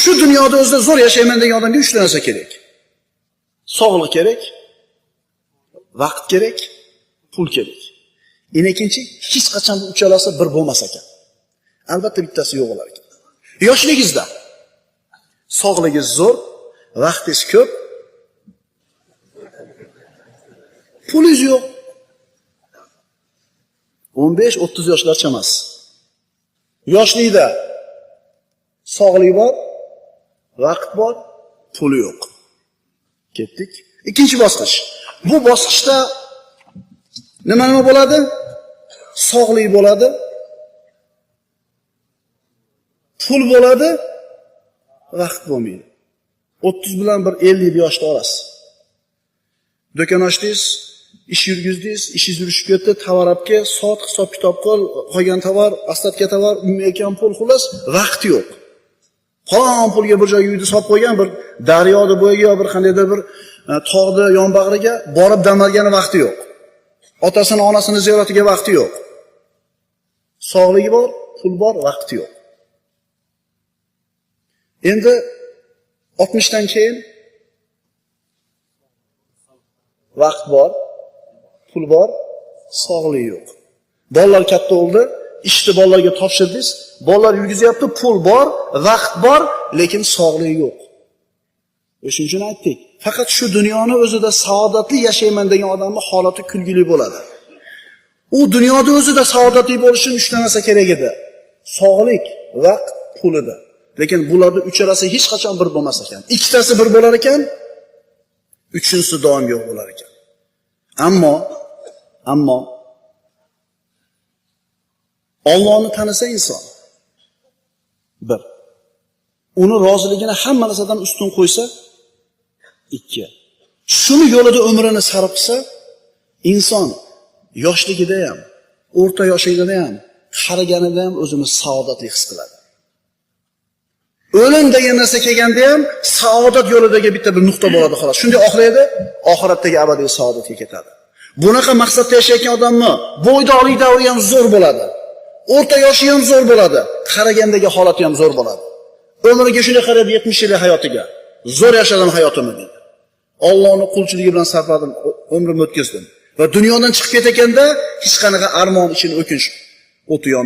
Shu dunyoda o'zida zo'r yashayman degan odamga 3 ta narsa kerak. Sog'liq kerak, vaqt kerak, pul kerak. Ikkinchi, hech qachon bu uchalasi bir bo'lmas ekan. Albatta bittasi yo'q bo'lar ekan. Yoshligingizda sog'ligingiz zo'r, vaqtingiz ko'p, pulingiz yo'q. 15-30 yoshlar chamasi. Yoshlikda sog'lik bor, vaqt bor, puli yo'q. Ketdik. Ikkinchi bosqich. Bu bosqichda nima bo'ladi? Sog'lik bo'ladi, pul bo'ladi, vaqt bo'lmaydi. 30 bilan bir 50 yoshda olasiz. Do'kon ochdingiz, ish yurgizdingiz, ishingiz yurishib ketdi, tovar olibga, soat hisob-kitob qil, qolgan tovar, ostatga tovar, unmayotgan pul, xullas, vaqt yo'q. Falon pulga bir joyga uyni solib qo'ygan, bir daryoni bo'yiga, bir qandaydir bir tog'ni yonbag'riga borib dam olgani vaqti yo'q. Otasini, onasini ziyoratiga vaqti yo'q. Sog'ligi bor, pul bor, vaqti yo'q. Endi 60 dan keyin vaqt bor, pul bor, sog'lik yo'q. Bolalar katta bo'ldi, ishni bolalarga topshirdingiz, bolalar yurgizyapti, pul bor, vaqt bor, lekin sog'lik yo'q. Shuning uchun aytdik, faqat shu dunyoni o'zida saodatli yashayman degan odamning holati kulgili bo'ladi. U dunyoda o'zida saodatli bo'lish uchun 3 ta narsa kerak edi. Sog'lik, vaqt, pul edi. Lekin bularning uchalasi hech qachon bir bo'lmas ekan. Ikkitasi bir bo'lar ekan, uchinchisi doim yo'q bo'lar ekan. Ammo Allohni tanisa inson bir, uni roziligini hamma narsadan ustun qo'ysa 2, shuni yo'lida umrini sarf qilsa, inson yoshligida ham, o'rta yoshligida ham, qariganida ham o'zini saodatli his qiladi. O'lim degan narsa kelganda ham saodat yo'lidagi bitta bir nuqta bo'ladi xolos. Shunday oxirida oxiratdagi abadiy saodatga ketadi. Bunaqa maqsadda yashayotgan odamni bo'ydoqlik davri ham zo'r bo'ladi. O'rta yoshi ham zo'r bo'ladi, qaragandagi holati ham zo'r bo'ladi. Umriga shunday qaraydi 70 yillik hayotiga. Zo'r yashadim hayotimni deydi. Allohning qulchiligi bilan sarfladim, umrimni o'tkazdim. Va dunyodan chiqib ketganda hech qanaqa armon uchun o'kinch o'ti